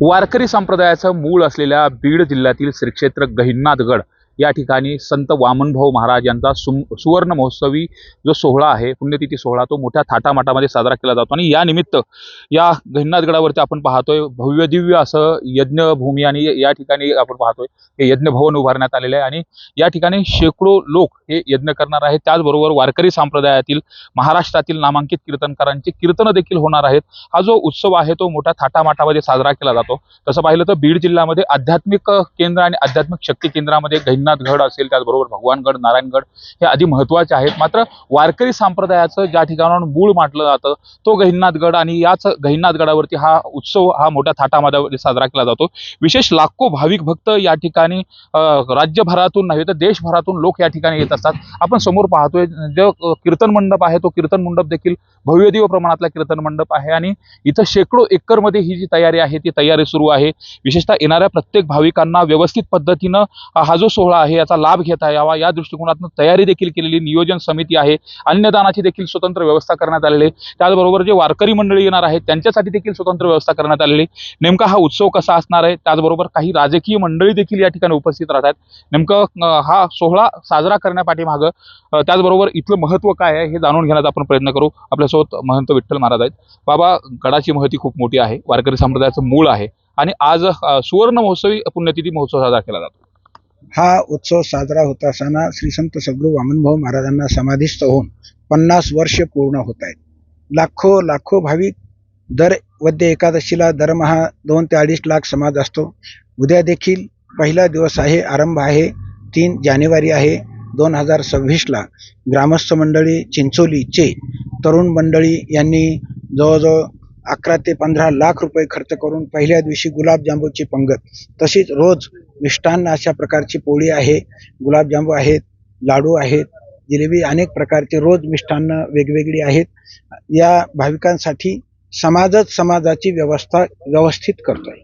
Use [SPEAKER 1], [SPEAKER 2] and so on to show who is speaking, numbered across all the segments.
[SPEAKER 1] वारकरी संप्रदायाचं मूळ असलेल्या बीड जिल्ह्यातील श्री क्षेत्र गहिनीनाथगड या ठिकाणी संत वामनभाऊ महाराज यांचा सुवर्ण महोत्सवी जो सोहळा आहे, पुण्यतिथी सोहळा, तो मोठ्या थाटामाटामध्ये साजरा केला जातो। आणि या निमित्त या गहिनीनाथगडावरती आपण पाहतोय भव्य दिव्य असं यज्ञभूमी, आणि या ठिकाणी आपण पाहतोय हे यज्ञ भवन उभारण्यात आलेले आहे आणि या ठिकाणी शेकडो लोक हे यज्ञ करणार आहेत। त्याचबरोबर वारकरी संप्रदायातील महाराष्ट्रातील नामांकित कीर्तनकारांची कीर्तनं देखील होणार आहेत। हा जो उत्सव आहे तो मोठ्या थाटामाटामध्ये साजरा केला जातो। तसं पाहिलं तर बीड जिल्ह्यामध्ये आध्यात्मिक केंद्र आणि आध्यात्मिक शक्ती केंद्रामध्ये गहिनीनाथगड असेल, त्याचबरोबर भगवानगड, नारायणगड हे आधी महत्त्वाचे आहेत। मात्र वारकरी संप्रदायाचं ज्या ठिकाणाहून मूळ मानलं जातं तो गहिनीनाथगड, आणि याच गहिनीनाथगडावरती हा उत्सव हा मोठ्या थाटामाटामध्ये साजरा केला जातो। विशेष लाखो भाविक भक्त या ठिकाणी राज्यभरातून नव्हे तर देशभरातून लोक या ठिकाणी येत असतात। आपण समोर पाहतोय जो कीर्तन मंडप आहे तो कीर्तन मंडप देखील भव्यदिव्य प्रमाणातला कीर्तन मंडप आहे आणि इथं शेकडो एकरमध्ये ही जी तयारी आहे ती तयारी सुरू आहे। विशेषतः येणाऱ्या प्रत्येक भाविकांना व्यवस्थित पद्धतीनं हा जो सोहळा आहे याचा लाभ घेता यावा या दृष्टिकोनातून तयारी देखील केलेली नियोजन समिती आहे। अन्नदानाची देखील स्वतंत्र व्यवस्था करण्यात आलेली आहे। त्याचबरोबर जे वारकरी मंडळी येणार आहेत त्यांच्यासाठी देखील स्वतंत्र व्यवस्था करण्यात आलेली। नेमका हा उत्सव कसा असणार आहे, त्याचबरोबर काही राजकीय मंडळी देखील या ठिकाणी उपस्थित राहतात। नेमकं हा सोहळा साजरा करण्यापाठीमागं त्याचबरोबर इथलं महत्त्व काय आहे हे जाणून घेण्याचा आपण प्रयत्न करू। आपल्यासोबत महंत विठ्ठल महाराज आहेत। बाबा, गडाची महती खूप मोठी आहे, वारकरी संप्रदायाचं मूळ आहे आणि आज सुवर्ण महोत्सवी पुण्यतिथी महोत्सव साजरा केला जातो।
[SPEAKER 2] हा उत्सव साजरा होत असताना श्री संत सद्गुरू वामनभाऊ महाराजांना समाधीस्थ होऊन 50 वर्ष पूर्ण होत आहेत। लाखो भाविक दर वद्य एकादशीला दरमहा 2 ते 2.5 लाख समाज असतो। उद्या देखील पहिला दिवस आहे, आरंभ आहे, 3 जानेवारी आहे 2026 ला। ग्रामस्थ मंडळी चिंचोलीचे तरुण मंडळी यांनी जवळजवळ 11 ते 15 लाख रुपये खर्च करून पहिल्या दिवशी गुलाबजांबूची पंगत, तशीच रोज मिष्टान्न अशा प्रकारची पोळी आहे, गुलाबजांबू आहेत, लाडू आहेत, जिलेबी, अनेक प्रकारचे रोज मिष्टान्न वेगवेगळी आहेत। या भाविकांसाठी समाजच समाजाची व्यवस्था व्यवस्थित करतोय।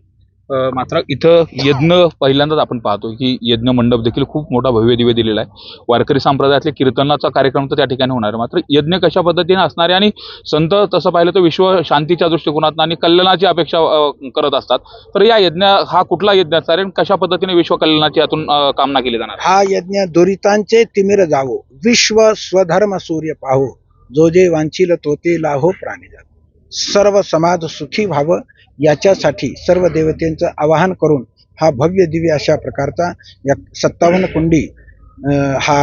[SPEAKER 1] मात्र इथं यज्ञ पहिल्यांदाच आपण पाहतो की यज्ञ मंडप देखील खूप मोठा भव्य दिव्य दिलेला आहे। वारकरी संप्रदायातले कीर्तनाचा कार्यक्रम तर त्या ठिकाणी होणार आहे, मात्र यज्ञ कशा पद्धतीने असणार आहे आणि संत तसं पाहिलं तर विश्व शांतीच्या दृष्टिकोनातून आणि कल्याणाची अपेक्षा करत असतात, तर या यज्ञ हा कुठला यज्ञ असणार आहे, कशा पद्धतीने विश्व कल्याणाची यातून कामना केली जाणार?
[SPEAKER 2] हा यज्ञ दुरितांचे तिमिर जावो, विश्व स्वधर्म सूर्य पाहो, जो जे वांछील तो ते लाहो प्राणी जातो, सर्व समाज सुखी व्हावं याच्यासाठी सर्व देवतेंचं आवाहन करून हा भव्य दिव्य अशा प्रकारचा 57 कुंडी हा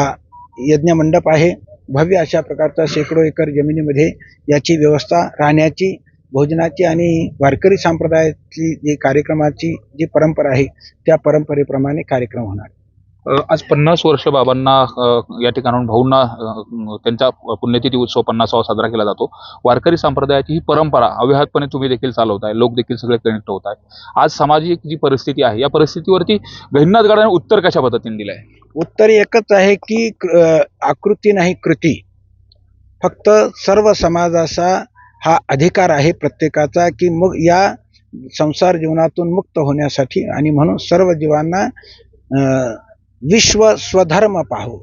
[SPEAKER 2] यज्ञ मंडप आहे। भव्य अशा प्रकारचा शेकडो एकर जमिनीमध्ये याची व्यवस्था, राहण्याची, भोजनाची आणि वारकरी संप्रदायाची जी कार्यक्रमाची जी परंपरा आहे त्या परंपरेप्रमाणे कार्यक्रम होणार।
[SPEAKER 1] आज 50 वर्ष बाबांना या ठिकाणाहून भाऊंना त्यांचा पुण्यतिथी उत्सव 50वा साजरा केला जातो। वारकरी संप्रदायाची ही परंपरा अव्याहतपणे तुम्ही देखील चालवताय, लोक देखील सगळे कनेक्ट होत आहे। आज सामाजिक जी परिस्थिती आहे या परिस्थितीवरती गहिनीनाथगडाने उत्तर कशा पद्धतीने दिलं आहे?
[SPEAKER 2] उत्तर एकच आहे की आकृती नाही कृती। फक्त सर्व समाजाचा हा अधिकार आहे प्रत्येकाचा की मग या संसार जीवनातून मुक्त होण्यासाठी, आणि म्हणून सर्व जीवांना विश्व स्वधर्म पाहो,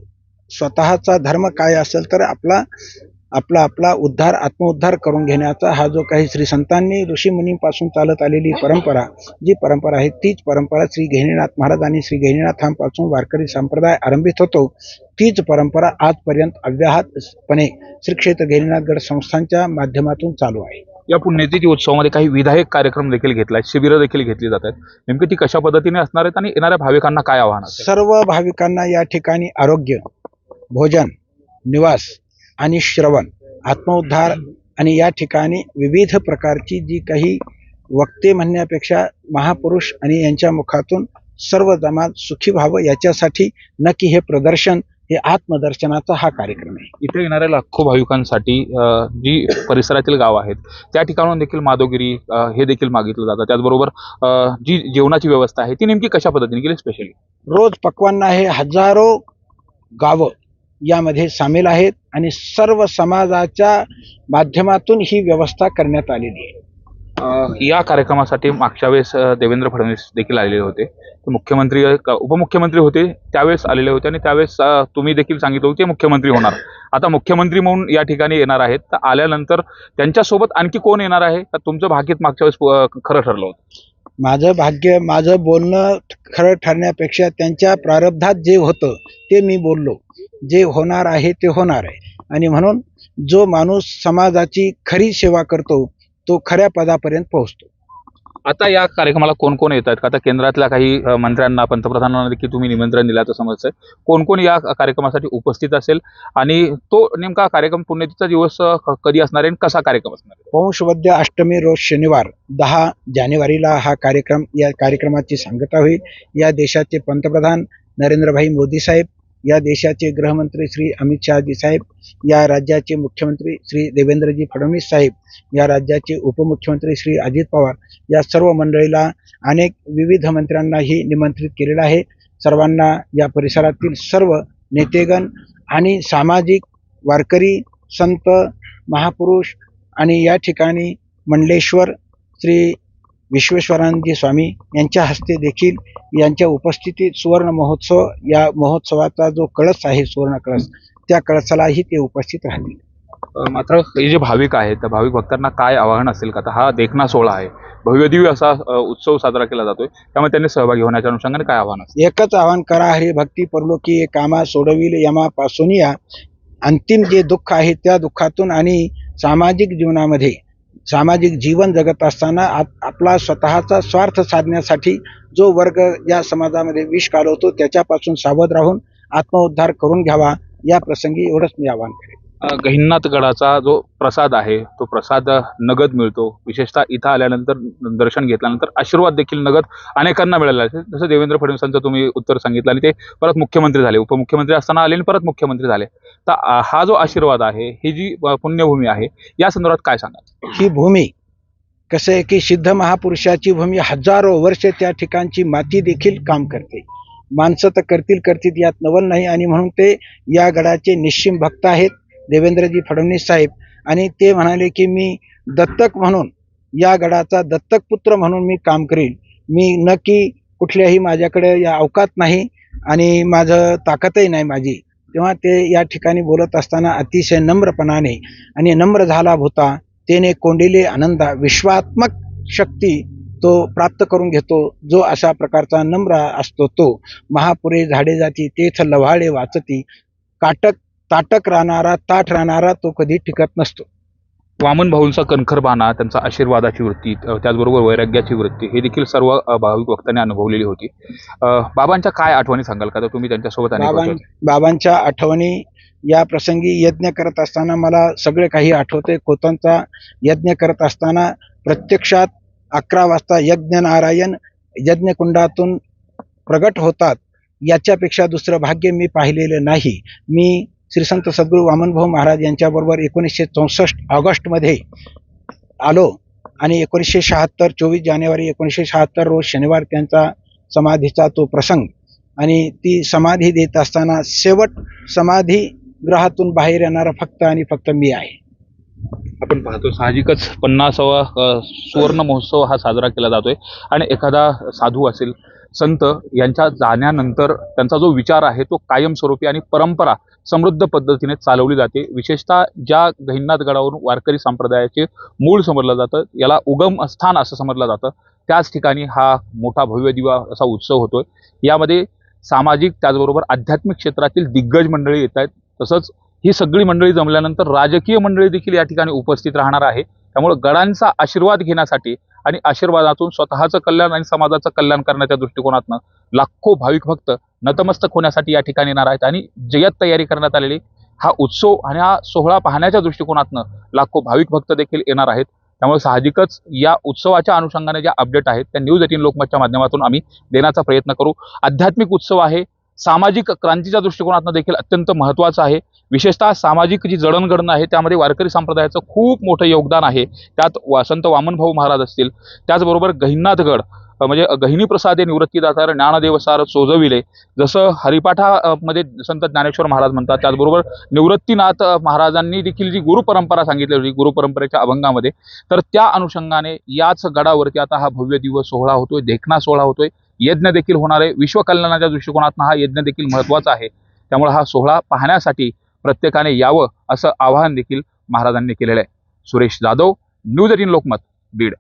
[SPEAKER 2] स्वतःचा धर्म काय असेल तर आपला उद्धार, आत्मोद्धार करून घेण्याचा हा जो काही श्री संतांनी ऋषीमुनींपासून चालत आलेली परंपरा, जी परंपरा आहे तीच परंपरा श्री गहिनीनाथ महाराज आणि श्री गहिनीनाथांपासून वारकरी संप्रदाय आरंभित होतो, तीच परंपरा आजपर्यंत अव्याहतपणे श्री क्षेत्र गहिनीनाथगड संस्थांच्या माध्यमातून चालू आहे।
[SPEAKER 1] या पुण्यतिथी उत्सवामध्ये काही विधायक कार्यक्रम देखील घेतलाय, शिबिरं देखील घेतली जात आहेत, नेमकी ती कशा पद्धतीने असणार आहेत आणि येणाऱ्या भाविकांना काय आव्हान असेल?
[SPEAKER 2] सर्व भाविकांना या ठिकाणी आरोग्य, भोजन, निवास आणि श्रवण, आत्मोद्धार आणि या ठिकाणी विविध प्रकारची जी काही वक्ते म्हणण्यापेक्षा महापुरुष आणि यांच्या मुखातून सर्व समाज सुखी व्हावं याच्यासाठी नक्की हे प्रदर्शन, हे आत्मदर्शनाचा हा कार्यक्रम आहे।
[SPEAKER 1] इथे येणाऱ्या लाखो भाविकांसाठी जी परिसरातील गाव आहेत त्या ठिकाणून देखील माधवगिरी हे देखील मागितलं जातं। त्याचबरोबर जी जेवणाची व्यवस्था आहे ती नेमकी कशा पद्धतीने केली? स्पेशली
[SPEAKER 2] रोज पक्वान्न आहे, हजारो गावं यामध्ये सामील आहेत आणि सर्व समाजाच्या माध्यमातून ही व्यवस्था करण्यात आलेली आहे।
[SPEAKER 1] या कार्यक्रमासाठी मागच्या वेळेस देवेंद्र फडणवीस देखील आलेले होते, मुख्यमंत्री उपमुख्यमंत्री होते त्यावेळेस आलेले होते, आणि त्यावेळेस तुम्ही देखील सांगितलं होते मुख्यमंत्री होणार। आता मुख्यमंत्री म्हणून या ठिकाणी येणार आहेत, तर आल्यानंतर त्यांच्यासोबत आणखी कोण येणार आहे? तर तुमचं भाकीत मागच्या वेळेस खरं ठरलं होतं?
[SPEAKER 2] माझं भाग्य, माझं बोलणं खरं ठरण्यापेक्षा त्यांच्या प्रारब्धात जे होतं ते मी बोललो. जे होणार आहे ते होणार आहे. आणि म्हणून जो माणूस समाजाची खरी सेवा करतो तो खऱ्या पदापर्यंत पोहोचतो.
[SPEAKER 1] आता या कार्यक्रमाला कोण कोण येत आहेत का? आता केंद्रातल्या काही मंत्र्यांना, पंतप्रधानांना देखील तुम्ही निमंत्रण दिल्याचं समजतंय. कोण कोण या कार्यक्रमासाठी उपस्थित असेल आणि तो नेमका कार्यक्रम पुण्यतिथीचा दिवस कधी असणार आहे आणि कसा कार्यक्रम असणार आहे?
[SPEAKER 2] पौषवद्य अष्टमी रोज शनिवार 10 जानेवारीला हा कार्यक्रम, या कार्यक्रमाची सांगता होईल. या देशाचे पंतप्रधान नरेंद्रभाई मोदी साहेब, या देशाचे गृहमंत्री श्री अमित शहाजी साहेब, या राज्याचे मुख्यमंत्री श्री देवेंद्रजी फडणवीस साहेब, या राज्याचे उपमुख्यमंत्री श्री अजित पवार, या सर्व मंडळीला, अनेक विविध मंत्र्यांनाही निमंत्रित केलेलं आहे. सर्वांना, या परिसरातील सर्व नेतेगण आणि सामाजिक वारकरी, संत, महापुरुष आणि या ठिकाणी मंडलेश्वर श्री विश्वेश्वरानंदजी स्वामी यांच्या हस्ते देखील, यांच्या उपस्थितीत सुवर्ण महोत्सव, या महोत्सवाचा जो कळस आहे, सुवर्ण कळस, त्या कळसालाही ते उपस्थित राहतील.
[SPEAKER 1] मात्र हे जे भाविक आहेत त्या भाविक भक्तांना काय आवाहन असेल का? आता हा देखना सोहळा आहे, भव्यदिव्य असा उत्सव साजरा केला जातोय, त्यामुळे त्यांनी सहभागी होण्याच्या अनुषंगाने काय आव्हान असेल?
[SPEAKER 2] एकच आवाहन करा, हरी भक्ती परलोकी ये कामा सोडविल यमापासून या. अंतिम जे दुःख आहे त्या दुःखातून आणि सामाजिक जीवनामध्ये, सामाजिक जीवन जगत असताना आपला स्वतःचा स्वार्थ साधण्यासाठी जो वर्ग या समाजामध्ये विष कालवतो त्याच्यापासून सावध राहून आत्मउद्धार करून घ्यावा. या प्रसंगी एवढंच मी आवाहन करेन.
[SPEAKER 1] गहिनीनाथ गडाचा जो प्रसाद आहे तो प्रसाद नगद मिळतो. विशेषतः इथं आल्यानंतर, दर्शन घेतल्यानंतर आशीर्वाद देखील नगद अनेकांना मिळाला आहे. जसं देवेंद्र फडणवीसांचं तुम्ही उत्तर सांगितलं आणि ते परत मुख्यमंत्री झाले, उपमुख्यमंत्री असताना आले आणि परत मुख्यमंत्री झाले. तर हा जो आशीर्वाद आहे, ही जी पुण्यभूमी आहे, या संदर्भात काय सांगाल?
[SPEAKER 2] ही भूमी कसं आहे की सिद्ध महापुरुषाची भूमी, हजारो वर्ष त्या ठिकाणची माती देखील काम करते. माणसं तर करतील यात नवल नाही. आणि म्हणून ते या गडाचे निश्चिम भक्त आहेत, देवेंद्रजी फडणवीस साहेब. आणि ते म्हणाले की मी दत्तक म्हणून, या गडाचा दत्तक पुत्र म्हणून मी काम करीन. मी न की कुठल्याही, माझ्याकडे या अवकात नाही आणि माझं ताकदही नाही माझी. तेव्हा ते या ठिकाणी बोलत असताना अतिशय नम्रपणाने, आणि नम्र झाला भूता तेने कोंडिले आनंदा, विश्वात्मक शक्ती तो प्राप्त करून घेतो. जो अशा प्रकारचा नम्र असतो तो महापुरे झाडे जाती तेथ लव्हाळे वाचती, काटक ताटक राहणारा, ताठ राहणारा तो कधी टिकत नसतो.
[SPEAKER 1] वामन भाऊंचा कणखरपणा, त्यांचा आशीर्वादाची वृत्ती, त्याचबरोबर वैराग्याची वृत्ती, हे देखील सर्व भाविक भक्तांनी अनुभवलेली होती. बाबांच्या काय आठवणी सांगाल का? तर तुम्ही त्यांच्यासोबत अनेक वर्ष होते.
[SPEAKER 2] बाबांच्या आठवणी, या प्रसंगी यज्ञ करत असताना मला सगळे काही आठवते. कोतनचा यज्ञ करत असताना प्रत्यक्षात 11 वाजता यज्ञ नारायण यज्ञकुंडातून प्रगट होतात. याच्यापेक्षा दुसरं भाग्य मी पाहिलेलं नाही. मी श्री संत सद्गुरू वामनभाऊ महाराज यांच्याबरोबर 1964 ऑगस्टमध्ये आलो आणि 1976 24 जानेवारी 1976 रोज शनिवार त्यांचा समाधीचा तो प्रसंग, आणि ती समाधी देत असताना शेवट समाधी गृहातून बाहेर येणारा फक्त आणि फक्त मी आहे.
[SPEAKER 1] आपण पाहतो साहजिकच 50वा सुवर्ण महोत्सव हा साजरा केला जातोय आणि एखादा साधू असेल, संत यांच्या जाण्यानंतर त्यांचा जो विचार आहे तो कायमस्वरूपी आणि परंपरा समृद्ध पद्धतीने चालवली जाते. विशेषतः ज्या गहिनीनाथ गडावरून वारकरी संप्रदायाचे मूळ समजलं जातं, याला उगम स्थान असं समजलं जातं, त्याच ठिकाणी हा मोठा भव्यदिव्य असा उत्सव होतोय. यामध्ये सामाजिक, त्याचबरोबर आध्यात्मिक क्षेत्रातील दिग्गज मंडळी येत आहेत. तसंच ही सगळी मंडळी जमल्यानंतर राजकीय मंडळी देखील या ठिकाणी उपस्थित राहणार आहे. त्यामुळे गडांचा आशीर्वाद घेण्यासाठी आणि आशीर्वादातून स्वतःचं कल्याण आणि समाजाचं कल्याण करण्याच्या दृष्टिकोनातून लाखो भाविक भक्त नतमस्तक होण्यासाठी या ठिकाणी येणार आहेत. आणि जय्यत तयारी करण्यात आलेली हा उत्सव आणि हा सोहळा पाहण्याच्या दृष्टिकोनातून लाखो भाविक भक्त देखील येणार आहेत. त्यामुळे साहजिकच या उत्सवाच्या अनुषंगाने ज्या अपडेट आहेत त्या न्यूज 18 लोकमतच्या माध्यमातून आम्ही देण्याचा प्रयत्न करू. आध्यात्मिक उत्सव आहे, सामाजिक क्रांतीच्या दृष्टिकोनातून देखील अत्यंत महत्त्वाचं आहे. विशेषतः सामाजिक जी जडणघडण आहे त्यामध्ये वारकरी संप्रदायाचं खूप मोठं योगदान आहे. त्यात संत वामनभाऊ महाराज असतील, त्याचबरोबर गहिनीनाथगड म्हणजे गहिनी प्रसादे निवृत्तीदातार ज्ञानदेवसार सोजविले, जसं हरिपाठामध्ये संत ज्ञानेश्वर महाराज म्हणतात. त्याचबरोबर निवृत्तीनाथ महाराजांनी देखील जी गुरुपरंपरा सांगितली होती गुरुपरंपरेच्या अभंगामध्ये, तर त्या अनुषंगाने याच गडावरती आता हा भव्य दिवस सोहळा होतोय, देखना सोहळा होतोय, यज्ञ देखील होणार आहे. विश्वकल्याणाच्या दृष्टिकोनातून हा यज्ञ देखील महत्त्वाचा आहे. त्यामुळे हा सोहळा पाहण्यासाठी प्रत्येकाने यावं असं आवाहन देखील महाराजांनी केलेलं आहे. सुरेश जाधव, न्यूज 18 लोकमत, बीड.